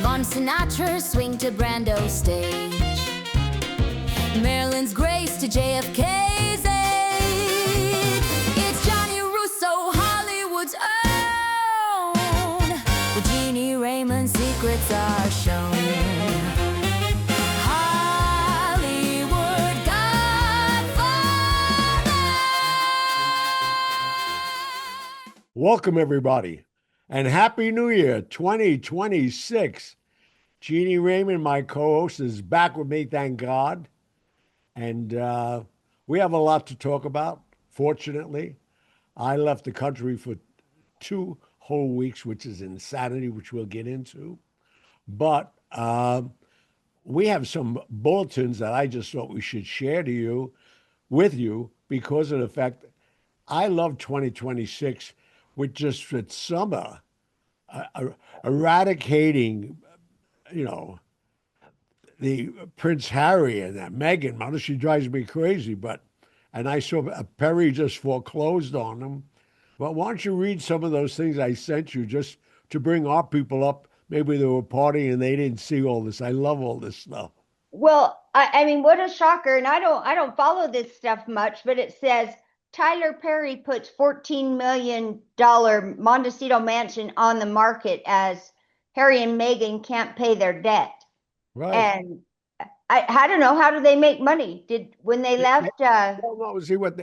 Von Sinatra swing to Brando stage. Marilyn's grace to JFK's aid. It's Gianni Russo, Hollywood's own. The Jeanie Raymond secrets are shown. Hollywood Godfather. Welcome, everybody, and Happy New Year 2026. Jeanie Raymond, my co-host, is back with me, thank God. And we have a lot to talk about, fortunately. I left the country for 2 whole weeks, which is insanity, which we'll get into. But we have some bulletins that I just thought we should share with you, because of the fact I love 2026, with just with summer, eradicating, the Prince Harry and that Meghan. Mother, she drives me crazy, and I saw Perry just foreclosed on them. But why don't you read some of those things I sent you just to bring our people up? Maybe they were partying and they didn't see all this. I love all this stuff. Well, I mean, what a shocker. And I don't follow this stuff much, but it says Tyler Perry puts $14 million Montecito mansion on the market as Harry and Meghan can't pay their debt. Right. And I don't know, how do they make money? When they left? Well, see what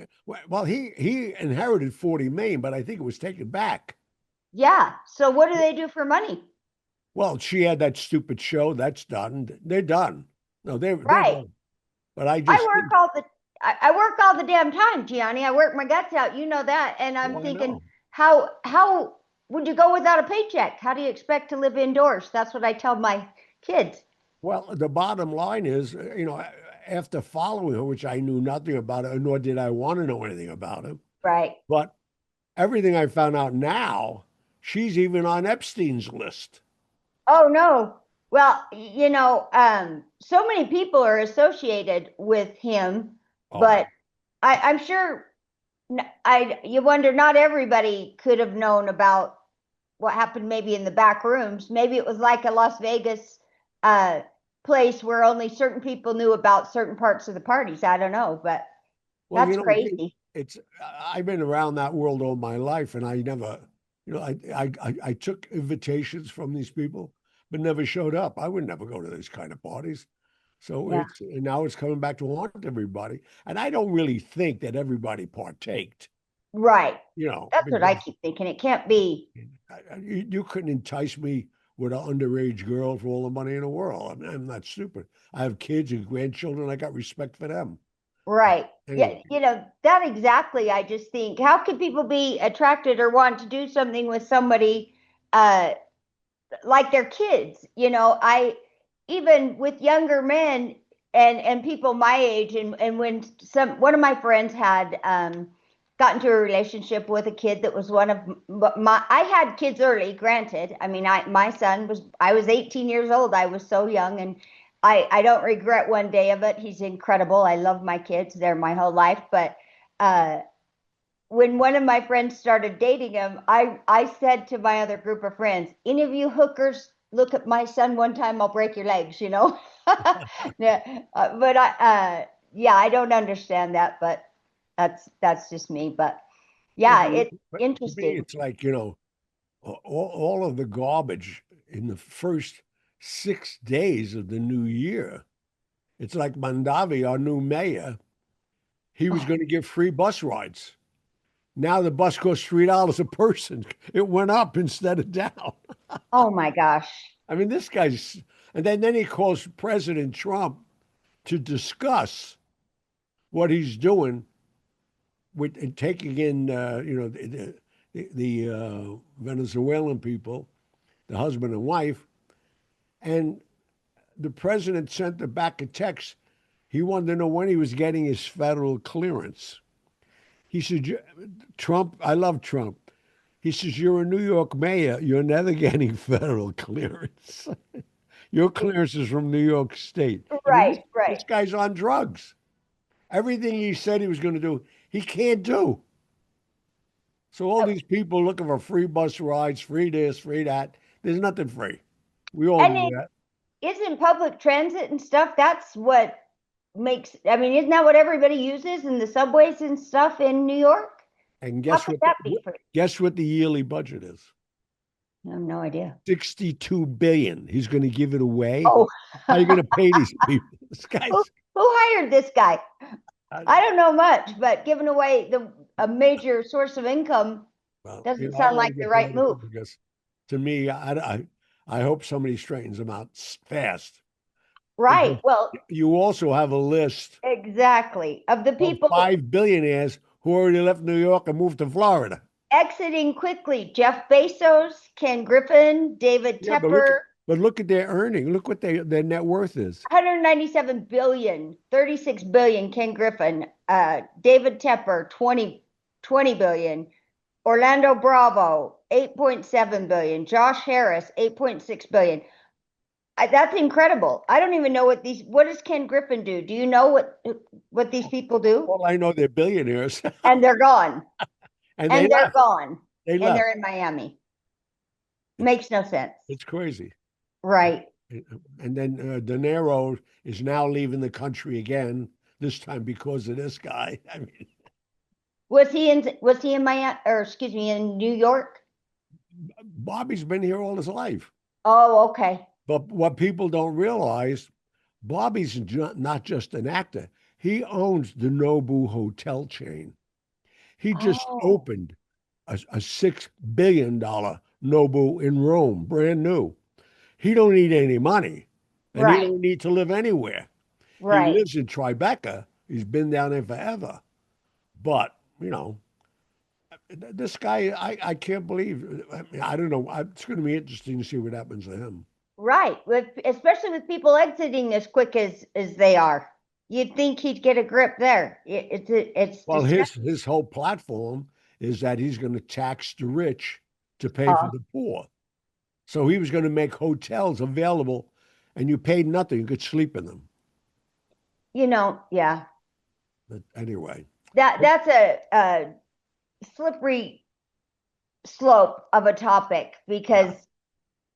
he inherited 40 million, but I think it was taken back. Yeah. So what do they do for money? Well, she had that stupid show. That's done. They're done. No, they're right. Done. But I work all the damn time, Gianni. I work my guts out. You know that. And I'm thinking, how would you go without a paycheck? How do you expect to live indoors? That's what I tell my kids. Well, the bottom line is, after following her, which I knew nothing about her, nor did I want to know anything about her. Right. But everything I found out now, she's even on Epstein's list. Oh, no. Well, so many people are associated with him, but I'm sure you wonder, not everybody could have known about what happened maybe in the back rooms. Maybe it was like a Las Vegas place where only certain people knew about certain parts of the parties. I don't know, but that's crazy. I've been around that world all my life, and I never, I took invitations from these people, but never showed up. I would never go to these kind of parties. So now it's coming back to haunt everybody. And I don't really think that everybody partaked. Right. That's what I keep thinking. It can't be. You couldn't entice me with an underage girl for all the money in the world. I'm not stupid. I have kids and grandchildren. I got respect for them. Right. Anyway. Yeah. That exactly. I just think, how could people be attracted or want to do something with somebody like their kids? Even with younger men and people my age, and when one of my friends had got into a relationship with a kid that was I had kids early, granted. I mean, I was 18 years old. I was so young, and I don't regret one day of it. He's incredible. I love my kids. They're my whole life. But when one of my friends started dating him, I said to my other group of friends, any of you hookers look at my son one time, I'll break your legs, Yeah. But I don't understand that, but that's just me. But it's interesting. It's like, all of the garbage in the first 6 days of the new year. It's like Mandavi, our new mayor, he was going to give free bus rides. Now the bus costs $3 a person. It went up instead of down. Oh my gosh. I mean, this guy's, and then he calls President Trump to discuss what he's doing with taking in, the Venezuelan people, the husband and wife. And the president sent back a text. He wanted to know when he was getting his federal clearance. He said, Trump, I love Trump. He says, you're a New York mayor. You're never getting federal clearance. Your clearance is from New York State. Right. This guy's on drugs. Everything he said he was going to do, he can't do. So all these people looking for free bus rides, free this, free that, there's nothing free. We all And knew it that. isn't public transit and stuff. That's what makes, I mean, isn't that what everybody uses in the subways and stuff in New York? And How could that be free? guess what the yearly budget is? I have no idea. 62 billion. He's going to give it away. Oh, How are you going to pay these people? This guy's. who hired this guy? I don't know much, but giving away a major source of income Well, doesn't I don't sound want like to the get right political move. because to me, I hope somebody straightens them out fast. Right. Because Well, you also have a list exactly. Of the of people 5 billionaires who already left New York and moved to Florida. exiting quickly, Jeff Bezos, Ken Griffin, David Yeah, Tepper, but look at their earning. Look what their net worth is. 197 billion, 36 billion, Ken Griffin, David Tepper, 20 billion, Orlando Bravo, 8.7 billion, Josh Harris, 8.6 billion. That's incredible. I don't even know what does Ken Griffin do? Do you know what these people do? Well, I know they're billionaires. And they're gone. And they And they're left. gone. They And left. they're in Miami. Makes no sense. It's crazy. Right. And then De Niro is now leaving the country again, this time because of this guy. I mean, Was he in Miami, or excuse me, in New York? Bobby's been here all his life. Oh, okay. But what people don't realize, Bobby's not just an actor. He owns the Nobu hotel chain. He just Oh, opened a $6 billion Nobu in Rome, brand new. He don't need any money, and he right, don't need to live anywhere. He right. lives in Tribeca. He's been down there forever. But, this guy, I can't believe. I mean, I don't know. It's going to be interesting to see what happens to him. Right. Especially with people exiting as quick as they are. You'd think he'd get a grip there. It's Well, disgusting. his whole platform is that he's going to tax the rich to pay for Uh, the poor. So he was going to make hotels available, and you paid nothing. You could sleep in them. Yeah. But anyway, That's a slippery slope of a topic because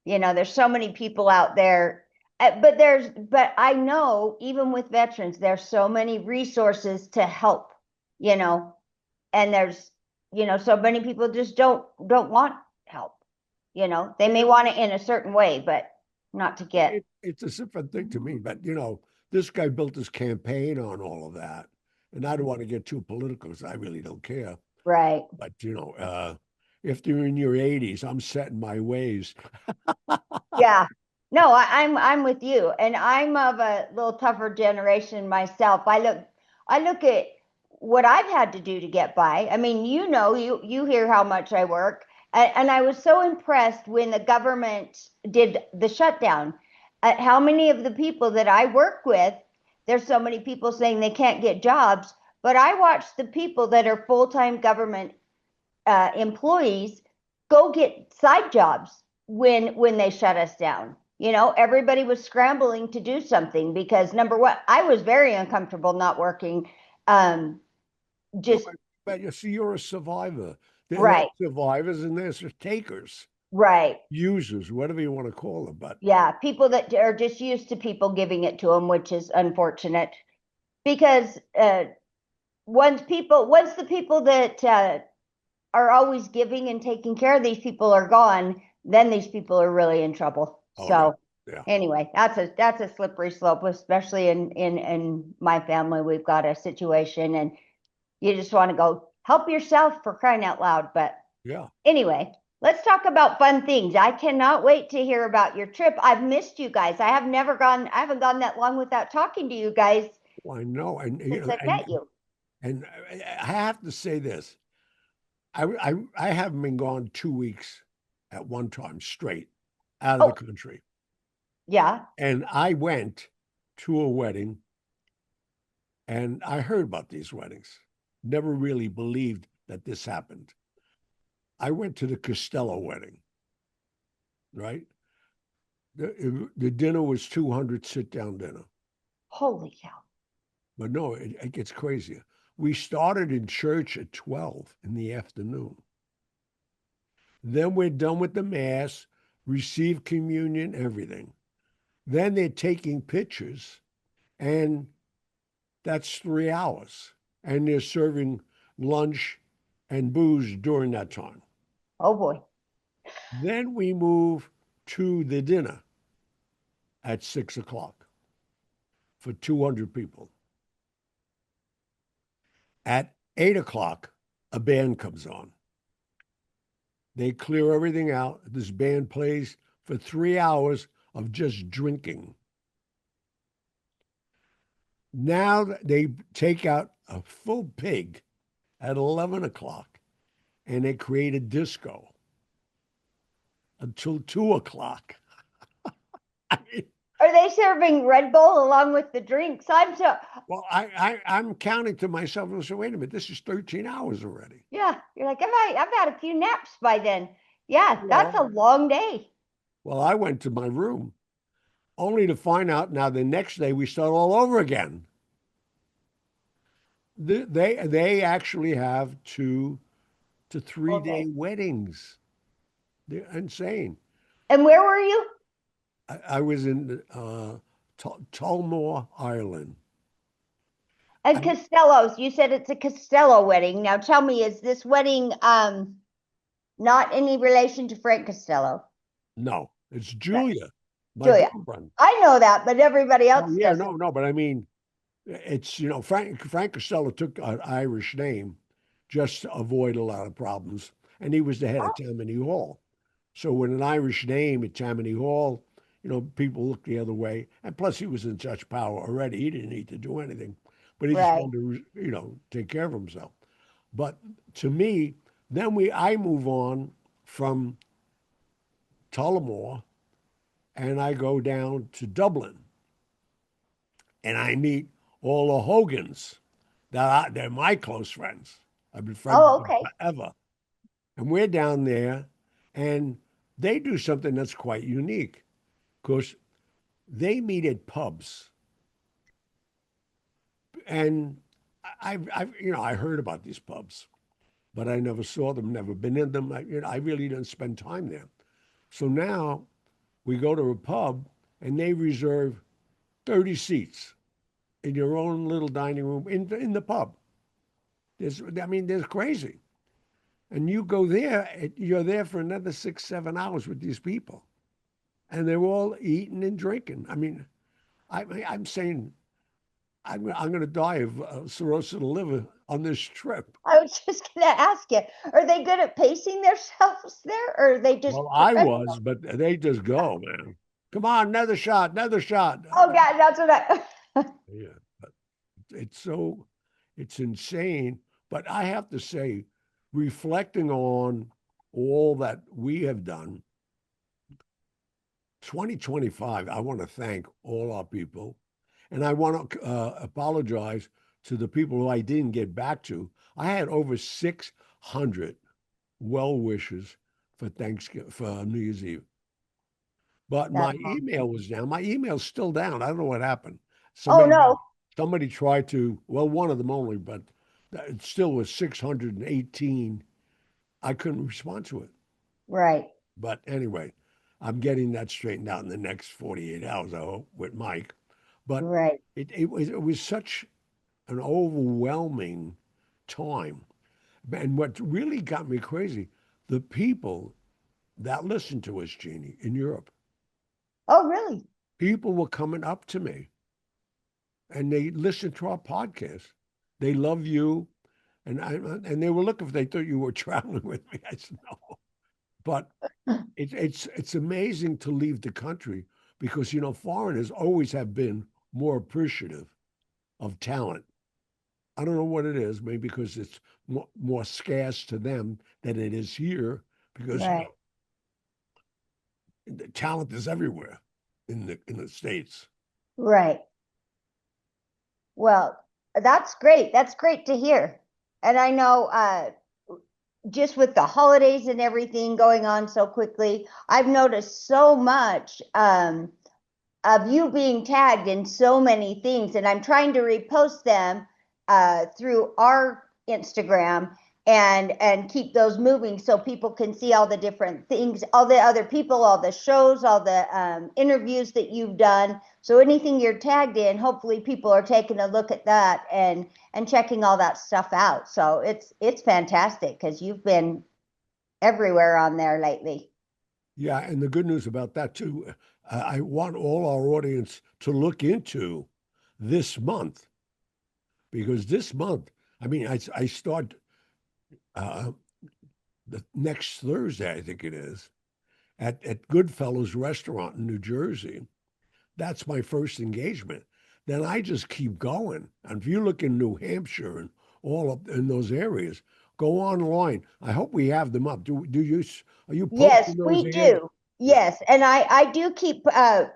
there's so many people out there. But I know even with veterans, there's so many resources to help, and there's, so many people just don't want help. They may want it in a certain way, but not to get. it's a different thing to me. But this guy built his campaign on all of that, and I don't want to get too political because I really don't care. Right. But if you're in your 80s, I'm set in my ways. Yeah. No, I'm with you, and I'm of a little tougher generation myself. I look at what I've had to do to get by. I mean, you hear how much I work, and I was so impressed when the government did the shutdown. At how many of the people that I work with, there's so many people saying they can't get jobs, but I watched the people that are full-time government employees go get side jobs when they shut us down. Everybody was scrambling to do something because number one, I was very uncomfortable not working. Just But you see, you're a survivor. There's right, survivors and there's takers, right. users, whatever you want to call them. But Yeah, people that are just used to people giving it to them, which is unfortunate because once the people that are always giving and taking care of these people are gone, then these people are really in trouble. So yeah. anyway, that's a slippery slope, especially in my family. We've got a situation, and you just want to go help yourself for crying out loud. But Yeah. anyway, let's talk about fun things. I cannot wait to hear about your trip. I've missed you guys. I haven't gone that long without talking to you guys Well, I know, and since I met you. and I have to say this: I haven't been gone 2 weeks at one time straight out of Oh, the country, yeah. and I went to a wedding, and I heard about these weddings. Never really believed that this happened. I went to the Costello wedding, right? The dinner was 200 sit down dinner. Holy cow. But no, it gets crazier. We started in church at 12 in the afternoon. Then we're done with the mass. receive communion, everything. Then they're taking pictures, and that's 3 hours. And they're serving lunch and booze during that time. Oh boy. Then we move to the dinner at 6 o'clock for 200 people. At 8 o'clock, a band comes on. They clear everything out. This band plays for 3 hours of just drinking. Now they take out a full pig at 11 o'clock and they create a disco until 2 o'clock. I mean, Are they serving Red Bull along with the drinks? well, I'm counting to myself and say, wait a minute, this is 13 hours already. Yeah, you're like, I've had a few naps by then. Yeah, that's a Well, long day. well, I went to my room only to find out now the next day we start all over again. They actually have 2 to 3 day Okay. weddings. They're insane. And where were you? I was in Tullamore, Ireland. And Costello's. You said it's a Costello wedding. Now tell me, is this wedding not any relation to Frank Costello? No, it's Julia, my Julia. girlfriend. I know that, but everybody Oh, else yeah, doesn't. no, but I mean, it's Frank Costello took an Irish name just to avoid a lot of problems, and he was the head of Tammany Hall. So with an Irish name at Tammany Hall, people look the other way. And plus, he was in such power already; he didn't need to do anything, but he just Right. wanted to, take care of himself. But to me, then I move on from Tullamore, and I go down to Dublin, and I meet all the Hogans. They're my close friends. I've been friends Oh, with them okay. forever. And we're down there, and they do something that's quite unique because they meet at pubs. And I heard about these pubs, but I never saw them, never been in them. I really didn't spend time there. So now we go to a pub, and they reserve 30 seats in your own little dining room in the pub. There's crazy. And you go there, you're there for another 6, 7 hours with these people. And they're all eating and drinking. I'm saying I'm going to die of cirrhosis of the liver on this trip. I was just going to ask you, are they good at pacing themselves there, or are they just Well, I professional? was, but they just go, man. Come on, another shot, another shot. Oh, God, that's what Yeah, but it's insane. But I have to say, reflecting on all that we have done, 2025, I want to thank all our people. And I want to apologize to the people who I didn't get back to. I had over 600 well wishes for Thanksgiving, for New Year's Eve. But my That's email was down. My email's still down. I don't know what happened. Oh, no. Somebody tried to, well, one of them only, but it still was 618. I couldn't respond to it. Right. But anyway, I'm getting that straightened out in the next 48 hours, I hope, with Mike. But Right. it was such an overwhelming time. And what really got me crazy, the people that listened to us, Jeanie, in Europe, Oh, really? people were coming up to me and they listened to our podcast. They love you. And they were looking if they thought you were traveling with me. I said, no. But it's amazing to leave the country because, foreigners always have been more appreciative of talent. I don't know what it is, maybe because it's more scarce to them than it is here because, Right. the talent is everywhere in the States. Right. Well, that's great. That's great to hear. And I know just with the holidays and everything going on so quickly, I've noticed so much of you being tagged in so many things, and I'm trying to repost them through our Instagram. and keep those moving so people can see all the different things, all the other people, all the shows, all the interviews that you've done. So anything you're tagged in, hopefully people are taking a look at that and checking all that stuff out. So it's fantastic because you've been everywhere on there lately. Yeah, and the good news about that too, I want all our audience to look into this month, because this month, I mean, I start uh, the next Thursday, I think it is, at Goodfellas Restaurant in New Jersey. That's my first engagement. Then I just keep going. And if you look in New Hampshire and all up in those areas, go online. I hope we have them up. Do you are you Yes, posting those we ads? do. Yeah. Yes, and I do keep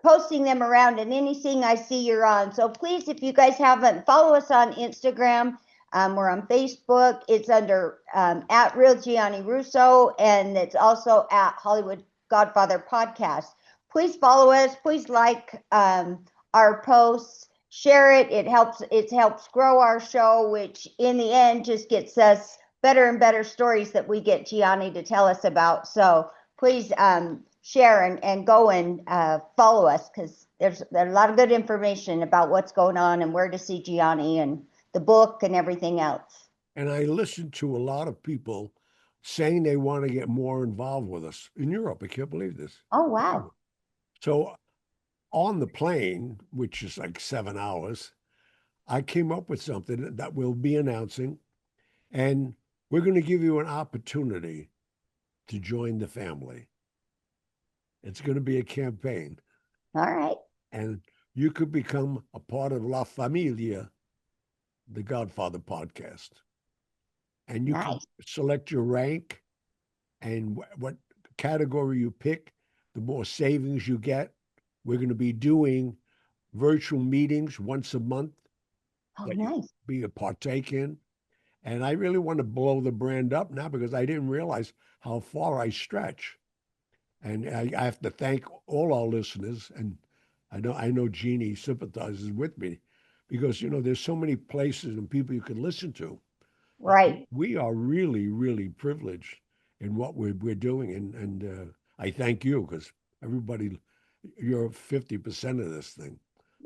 posting them around, and anything I see you're on. So please, if you guys haven't, follow us on Instagram. We're on Facebook. It's under at Real Gianni Russo, and it's also at Hollywood Godfather Podcast. Please follow us. Please like our posts. Share it. It helps. It helps grow our show, which in the end just gets us better and better stories that we get Gianni to tell us about. So please share and go and follow us, because there's a lot of good information about what's going on and where to see Gianni and the book and everything else. And I listen to a lot of people saying they want to get more involved with us in Europe. I can't believe this. Oh, wow. So on the plane, which is like 7 hours, I came up with something that we'll be announcing, and we're going to give you an opportunity to join the family. It's going to be a campaign, All right. and you could become a part of La Familia, the Godfather podcast. And you can Nice. select your rank and what category you pick, the more savings you get. We're going to be doing virtual meetings once a month Oh, that you nice. be a partake in. And I really want to blow the brand up now, because I didn't realize how far I stretch. And I have to thank all our listeners. And I know Jeannie sympathizes with me, because, there's so many places and people you can listen to. Right. We are really, really privileged in what we're doing. And I thank you, because everybody, you're 50% of this thing.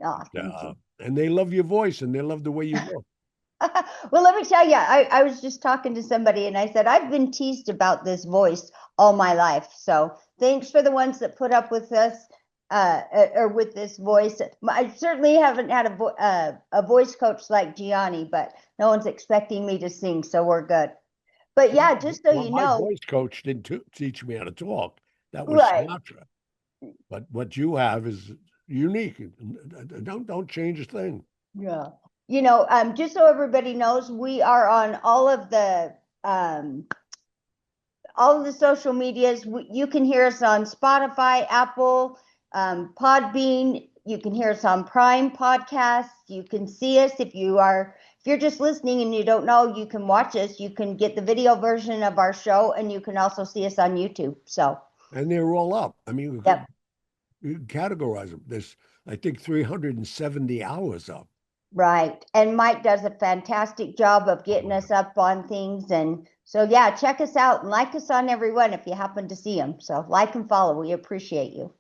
Oh, thank you. And they love your voice and they love the way you look. Well, let me tell you, I was just talking to somebody and I said, I've been teased about this voice all my life. So thanks for the ones that put up with us or with this voice. I certainly haven't had a voice coach like Gianni, but no one's expecting me to sing, so we're good. But yeah, just so Well, you my know, voice coach didn't teach me how to talk. That was right. Sinatra. But what you have is unique. Don't change a thing. Yeah. Just so everybody knows, we are on um, all of the social medias. You can hear us on Spotify, Apple, Podbean. You can hear us on Prime Podcasts. You can see us if you're just listening and you don't know, you can watch us. You can get the video version of our show, and you can also see us on YouTube. So, And they're all up. I mean, yep. you categorize them. There's, I think, 370 hours up. Right. And Mike does a fantastic job of getting us up on things. And so, yeah, check us out and like us on every one if you happen to see them. So, like and follow. We appreciate you.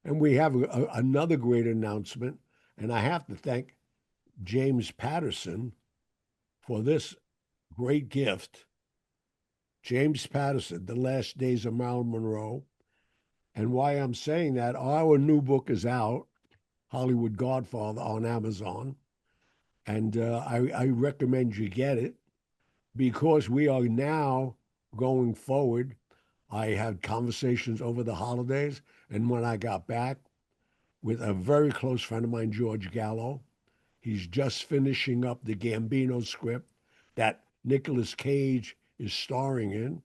And we have another great announcement. And I have to thank James Patterson for this great gift. James Patterson, The Last Days of Marilyn Monroe. And why I'm saying that, our new book is out, Hollywood Godfather, on Amazon. And I recommend you get it, because we are now going forward. I had conversations over the holidays, and when I got back, with a very close friend of mine, George Gallo. He's just finishing up the Gambino script that Nicolas Cage is starring in,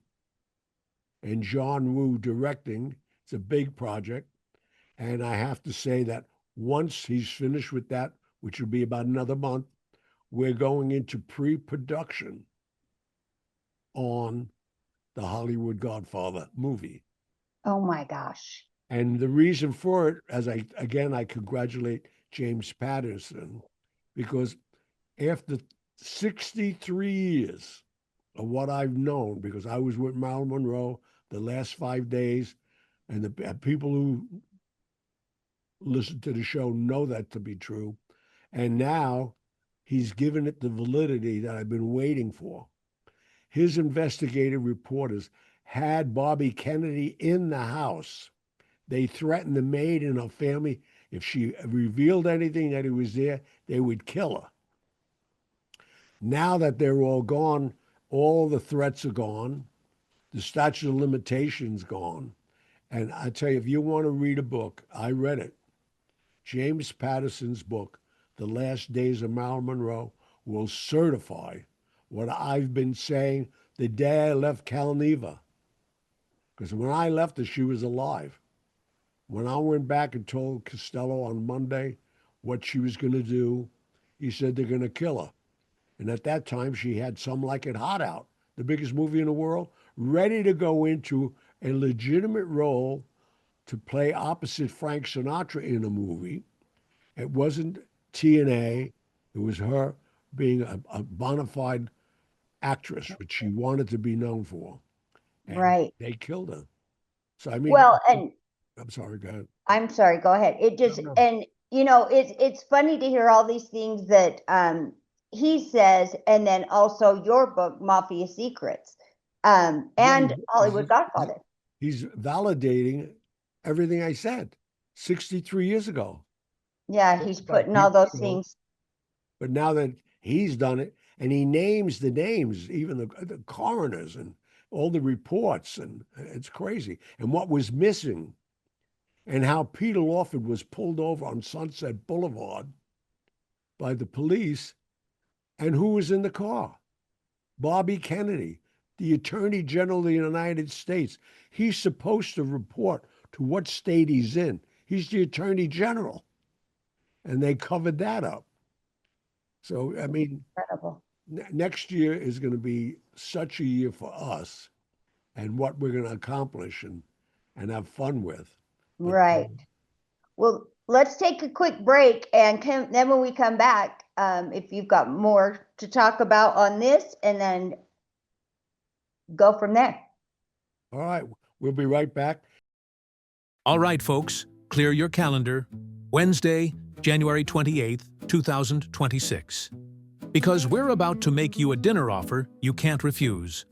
and John Woo directing. It's a big project. And I have to say that once he's finished with that, which will be about another month, we're going into pre-production on the Hollywood Godfather movie. Oh my gosh. And the reason for it, I congratulate James Patterson, because after 63 years of what I've known, because I was with Marilyn Monroe the last 5 days, and the people who listen to the show know that to be true. And now he's given it the validity that I've been waiting for. His investigative reporters had Bobby Kennedy in the house. They threatened the maid and her family. If she revealed anything that he was there, they would kill her. Now that they're all gone, all the threats are gone. The statute of limitations gone. And I tell you, if you want to read a book, I read it. James Patterson's book, The Last Days of Marilyn Monroe, will certify what I've been saying the day I left Calneva. Because when I left her, she was alive. When I went back and told Costello on Monday what she was going to do, he said they're going to kill her. And at that time, she had Some Like It Hot Out, the biggest movie in the world, ready to go into a legitimate role to play opposite Frank Sinatra in a movie. It wasn't TNA. It was her being a bona fide actress, which she wanted to be known for. And Right. they killed her. So, I mean, Well, and I'm sorry, go ahead. I'm sorry, go ahead. It just, No. and it's funny to hear all these things that he says, and then also your book, Mafia Secrets, and Hollywood Godfather. He's validating everything I said 63 years ago. Yeah, he's putting all those things. But now that he's done it, and he names the names, even the coroners and all the reports, and it's crazy. And what was missing, and how Peter Lawford was pulled over on Sunset Boulevard by the police, and who was in the car? Bobby Kennedy, the Attorney General of the United States. He's supposed to report to what state he's in. He's the Attorney General. And they covered that up. So, I mean, Incredible. Next year is going to be such a year for us and what we're going to accomplish and have fun with. But, Right. Well, let's take a quick break, and then when we come back, if you've got more to talk about on this, and then go from there. All right. We'll be right back. All right, folks, clear your calendar. Wednesday, January 28th, 2026. Because we're about to make you a dinner offer you can't refuse.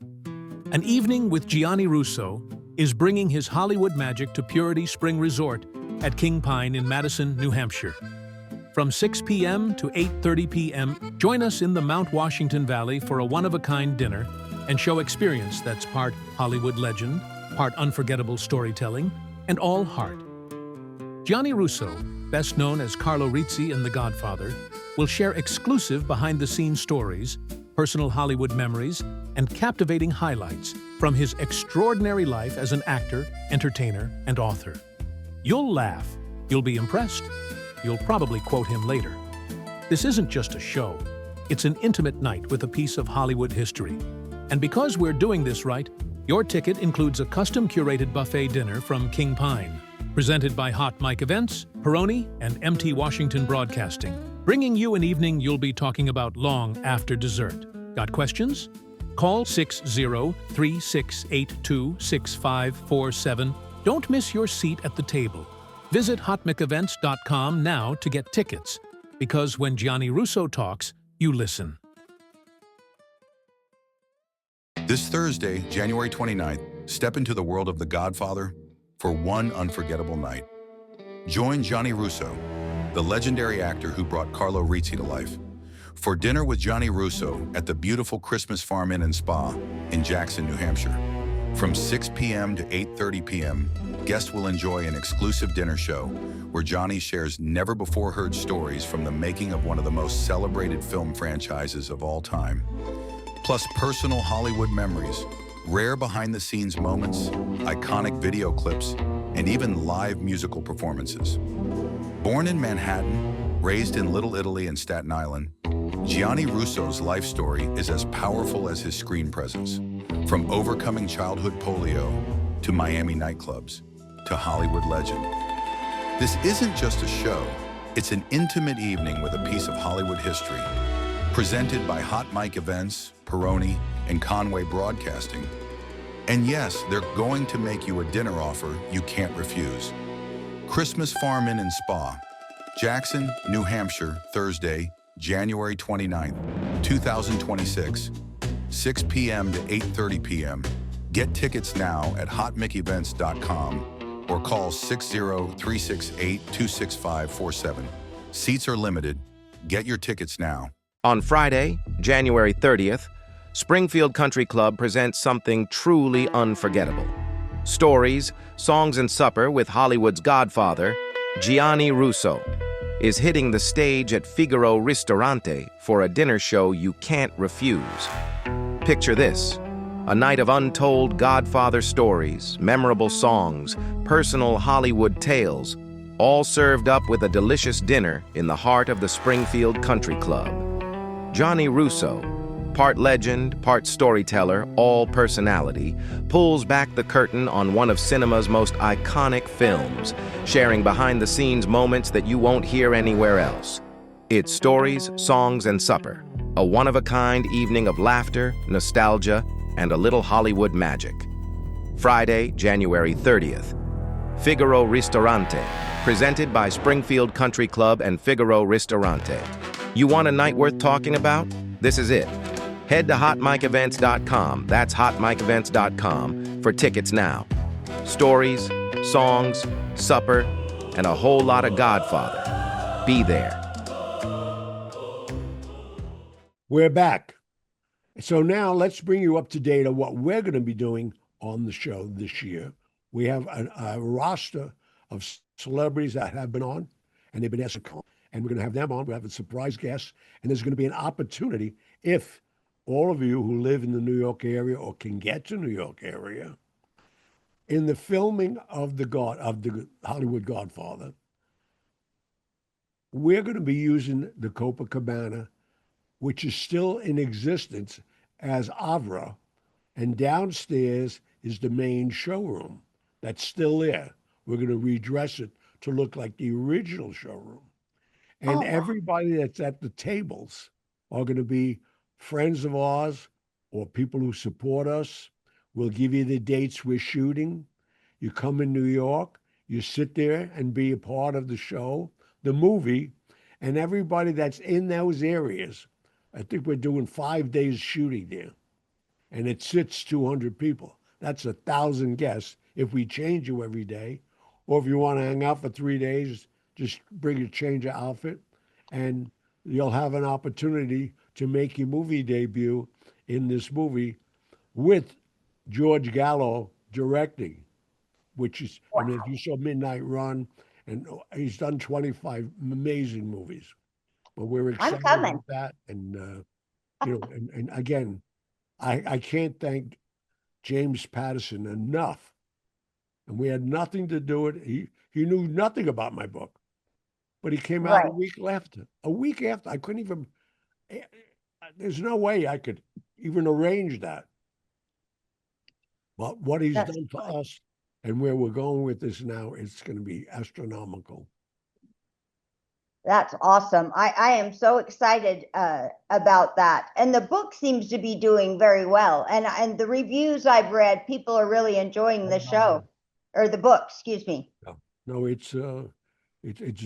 An Evening with Gianni Russo is bringing his Hollywood magic to Purity Spring Resort at King Pine in Madison, New Hampshire. From 6 p.m. to 8:30 p.m., join us in the Mount Washington Valley for a one-of-a-kind dinner and show experience that's part Hollywood legend, part unforgettable storytelling, and all heart. Gianni Russo, best known as Carlo Rizzi in The Godfather, will share exclusive behind-the-scenes stories, personal Hollywood memories, and captivating highlights from his extraordinary life as an actor, entertainer, and author. You'll laugh, you'll be impressed, you'll probably quote him later. This isn't just a show, it's an intimate night with a piece of Hollywood history. And because we're doing this right, your ticket includes a custom-curated buffet dinner from King Pine, presented by Hot Mic Events, Peroni, and MT Washington Broadcasting, bringing you an evening you'll be talking about long after dessert. Got questions? Call 60-3682-6547. Don't miss your seat at the table. Visit hotmicevents.com now to get tickets, because when Gianni Russo talks, you listen. This Thursday, January 29th, step into the world of The Godfather for one unforgettable night. Join Gianni Russo, the legendary actor who brought Carlo Rizzi to life, for dinner with Gianni Russo at the beautiful Christmas Farm Inn and Spa in Jackson, New Hampshire. From 6 p.m. to 8:30 p.m., guests will enjoy an exclusive dinner show where Gianni shares never-before-heard stories from the making of one of the most celebrated film franchises of all time. Plus personal Hollywood memories, rare behind-the-scenes moments, iconic video clips, and even live musical performances. Born in Manhattan, raised in Little Italy and Staten Island, Gianni Russo's life story is as powerful as his screen presence. From overcoming childhood polio, to Miami nightclubs, to Hollywood legend. This isn't just a show, it's an intimate evening with a piece of Hollywood history, Presented by Hot Mic Events, Peroni, and Conway Broadcasting. And yes, they're going to make you a dinner offer you can't refuse. Christmas Farm Inn and Spa, Jackson, New Hampshire, Thursday, January 29th, 2026, 6 p.m. to 8:30 p.m. Get tickets now at hotmicevents.com or call 60368-26547. Seats are limited. Get your tickets now. On Friday, January 30th, Springfield Country Club presents something truly unforgettable. Stories, Songs and Supper with Hollywood's Godfather, Gianni Russo, is hitting the stage at Figaro Ristorante for a dinner show you can't refuse. Picture this: a night of untold Godfather stories, memorable songs, personal Hollywood tales, all served up with a delicious dinner in the heart of the Springfield Country Club. Gianni Russo, part legend, part storyteller, all personality, pulls back the curtain on one of cinema's most iconic films, sharing behind-the-scenes moments that you won't hear anywhere else. It's Stories, Songs, and Supper, a one-of-a-kind evening of laughter, nostalgia, and a little Hollywood magic. Friday, January 30th. Figaro Ristorante, presented by Springfield Country Club and Figaro Ristorante. You want a night worth talking about? This is it. Head to hotmicevents.com, that's hotmicevents.com, for tickets now. Stories, songs, supper, and a whole lot of Godfather. Be there. We're back. So now let's bring you up to date on what we're going to be doing on the show this year. We have a roster of celebrities that have been on, and they've been asked to come, and we're going to have them on. We have a surprise guest, and there's going to be an opportunity if all of you who live in the New York area or can get to New York area, in the filming of the Hollywood Godfather, we're going to be using the Copacabana, which is still in existence as Avra, and downstairs is the main showroom that's still there. We're going to redress it to look like the original showroom. And everybody that's at the tables are going to be friends of ours or people who support us. We'll give you the dates we're shooting. You come in New York, you sit there and be a part of the show, the movie, and everybody that's in those areas. I think we're doing 5 days shooting there, and it sits 200 people. That's 1,000 guests if we change you every day. Or if you want to hang out for 3 days, just bring a change of outfit, and you'll have an opportunity to make your movie debut in this movie with George Gallo directing, which is, I mean, if you saw Midnight Run, and he's done 25 amazing movies. But we're excited about that. And, and again, I can't thank James Patterson enough. And we had nothing to do with it. He knew nothing about my book. But he came out a week after. A week after. I couldn't even, there's no way I could even arrange that. But what he's done for us and where we're going with this now, it's going to be astronomical. That's awesome. I am so excited about that. And the book seems to be doing very well. And the reviews I've read, people are really enjoying the show, or the book, excuse me. No, it's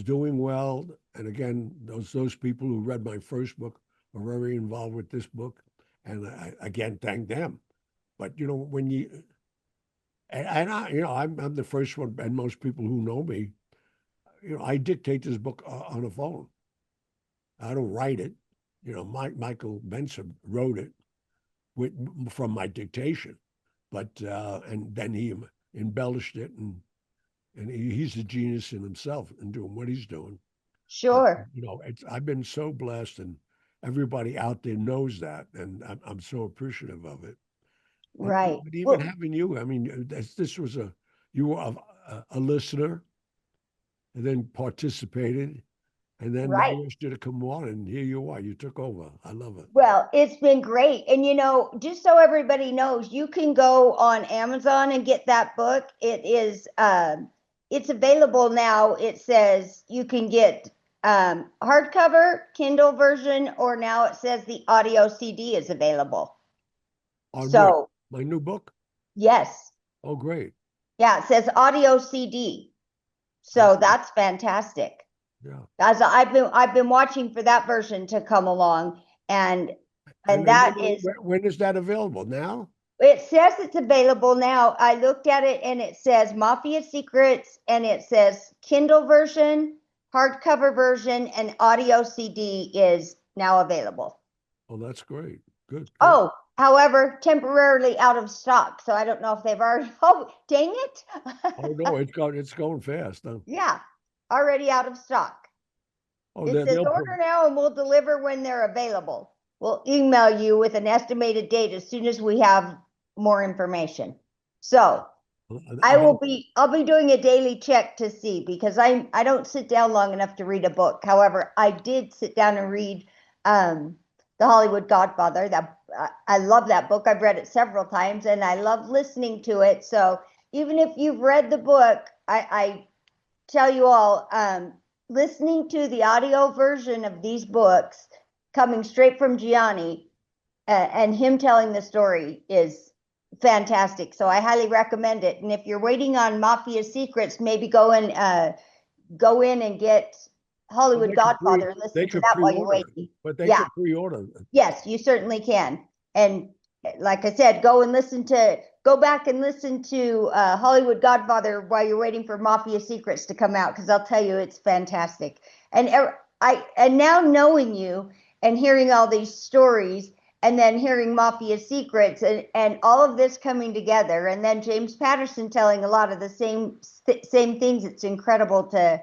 doing well. And again, those people who read my first book are very involved with this book. And I again thank them. But when you I'm the first one, and most people who know me, I dictate this book on a phone. I don't write it. Michael Benson wrote it from my dictation, but and then he embellished it, and he's a genius in himself in doing what he's doing. Sure. But, I've been so blessed, and everybody out there knows that, and I'm so appreciative of it. Right. But even having you, I mean, you were a listener, and then participated, and then I asked you to come on, and here you are. You took over. I love it. Well, it's been great. And, just so everybody knows, you can go on Amazon and get that book. It is, it's available now. It says you can get hardcover, Kindle version, or now it says the audio CD is available. On So, what? My new book? yes. Oh, great. Yeah, it says audio CD. So that's fantastic. Yeah. As I've been watching for that version to come along, and And that is, when is that available? Now? it says it's available now. I looked at it and it says Mafia Secrets, and it says Kindle version, hardcover version, and audio CD is now available. Oh, that's great. Good. Oh, however, temporarily out of stock. So I don't know if they've already, oh, dang it. Oh no, it's going fast. Huh? Yeah, already out of stock. Oh, It says order now and we'll deliver when they're available. We'll email you with an estimated date as soon as we have more information. So I'll be doing a daily check to see, because I don't sit down long enough to read a book. However, I did sit down and read The Hollywood Godfather. That I love that book. I've read it several times and I love listening to it. So even if you've read the book, I tell you all, listening to the audio version of these books coming straight from Gianni and him telling the story is fantastic. So I highly recommend it. And if you're waiting on Mafia Secrets, maybe go in and get Hollywood Godfather and listen to that while you're waiting. But they can pre-order. Yes, you certainly can. And like I said, go back and listen to Hollywood Godfather while you're waiting for Mafia Secrets to come out, because I'll tell you, it's fantastic. And now knowing you and hearing all these stories, and then hearing Mafia Secrets and all of this coming together, and then James Patterson telling a lot of the same things, it's incredible to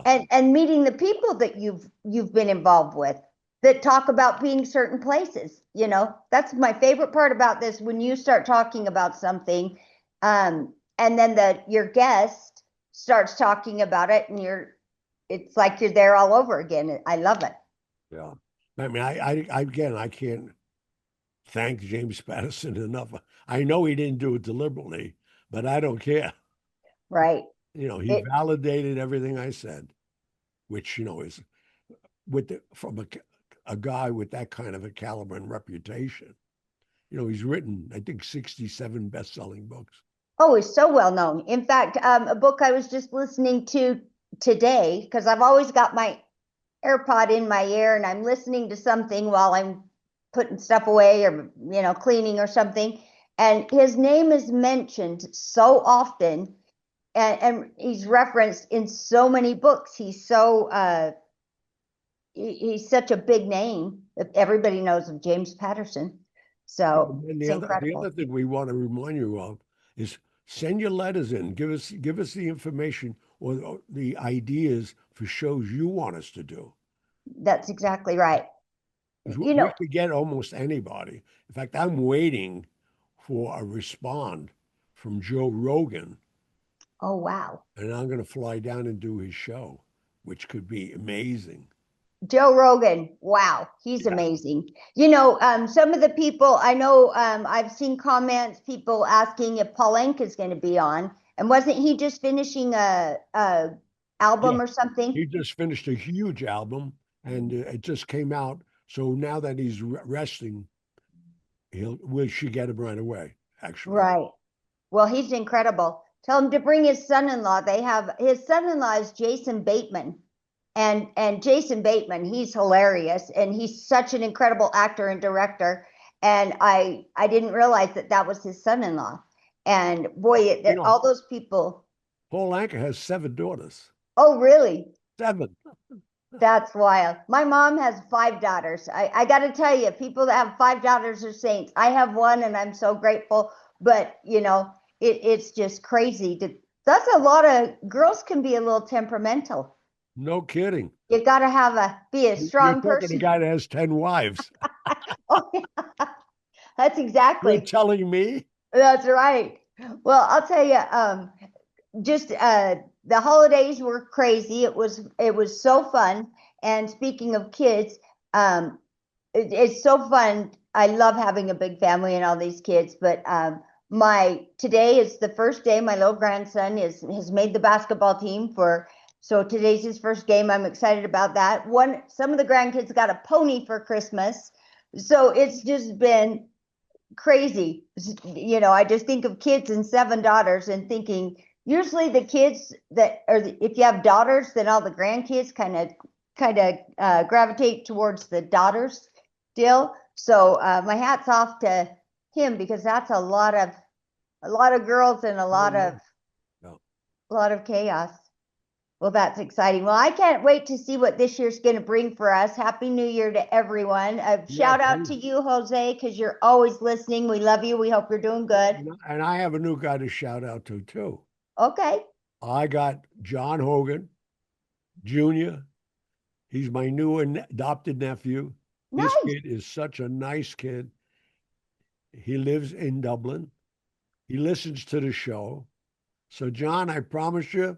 and meeting the people that you've been involved with that talk about being certain places. You know, that's my favorite part about this, when you start talking about something, and then your guest starts talking about it, and it's like you're there all over again. I love it. Yeah. I mean, I can't thank James Patterson enough. I know he didn't do it deliberately, but I don't care. Right. You know, he validated everything I said, which, you know, is from a guy with that kind of a caliber and reputation. You know, he's written, I think, 67 best-selling books. Oh, he's so well known. In fact, a book I was just listening to today, because I've always got my AirPod in my ear and I'm listening to something while I'm putting stuff away or, you know, cleaning or something. And his name is mentioned so often, and he's referenced in so many books. He's so he's such a big name that everybody knows of James Patterson. So the other thing we want to remind you of is send your letters in. Give us the information or the ideas for shows you want us to do. That's exactly right. We could get almost anybody. In fact, I'm waiting for a respond from Joe Rogan. Oh, wow. And I'm going to fly down and do his show, which could be amazing. Joe Rogan, wow, he's amazing. You know, some of the people I know, I've seen comments, people asking if Paul Anka is going to be on, and wasn't he just finishing a album or something? He just finished a huge album, and it just came out. So now that he's resting, we should get him right away. Actually, right. Well, he's incredible. Tell him to bring his son-in-law. His son-in-law is Jason Bateman. And Jason Bateman, he's hilarious, and he's such an incredible actor and director. And I didn't realize that was his son-in-law. And boy, all those people. Paul Anka has 7 daughters. Oh, really? 7. That's wild. My mom has 5 daughters. I got to tell you, people that have 5 daughters are saints. I have 1, and I'm so grateful. But you know, it's just crazy. That's a lot of girls can be a little temperamental. No kidding. You got to be a strong person. You're a guy that has 10 wives. Oh, yeah. That's exactly. You're telling me? That's right. Well, I'll tell you, just the holidays were crazy. It was so fun. And speaking of kids, it's so fun. I love having a big family and all these kids. But today is the first day my little grandson has made the basketball team for So today's his first game. I'm excited about that. Some of the grandkids got a pony for Christmas. So it's just been crazy. You know, I just think of kids and 7 daughters and thinking usually the kids that, or if you have daughters, then all the grandkids kind of gravitate towards the daughters deal. So my hat's off to him, because that's a lot of girls and a lot of chaos. Well, that's exciting. Well, I can't wait to see what this year's going to bring for us. Happy New Year to everyone. Shout out to you, Jose, because you're always listening. We love you. We hope you're doing good. And I have a new guy to shout out to, too. Okay. I got John Hogan Jr. He's my new adopted nephew. Nice. This kid is such a nice kid. He lives in Dublin. He listens to the show. So, John, I promise you,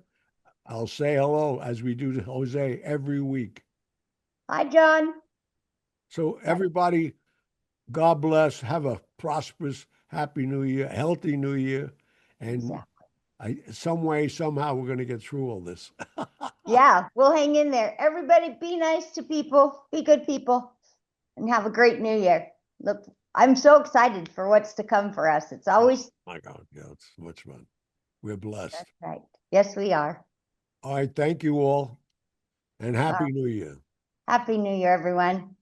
I'll say hello as we do to Jose every week. Hi, John. So everybody, God bless. Have a prosperous, happy New Year, healthy New Year. And some way, somehow, we're going to get through all this. Yeah, we'll hang in there. Everybody be nice to people, be good people, and have a great New Year. Look, I'm so excited for what's to come for us. It's always... Oh my God, yeah, it's much fun. We're blessed. That's right. Yes, we are. All right, thank you all, and Happy New Year. Happy New Year, everyone.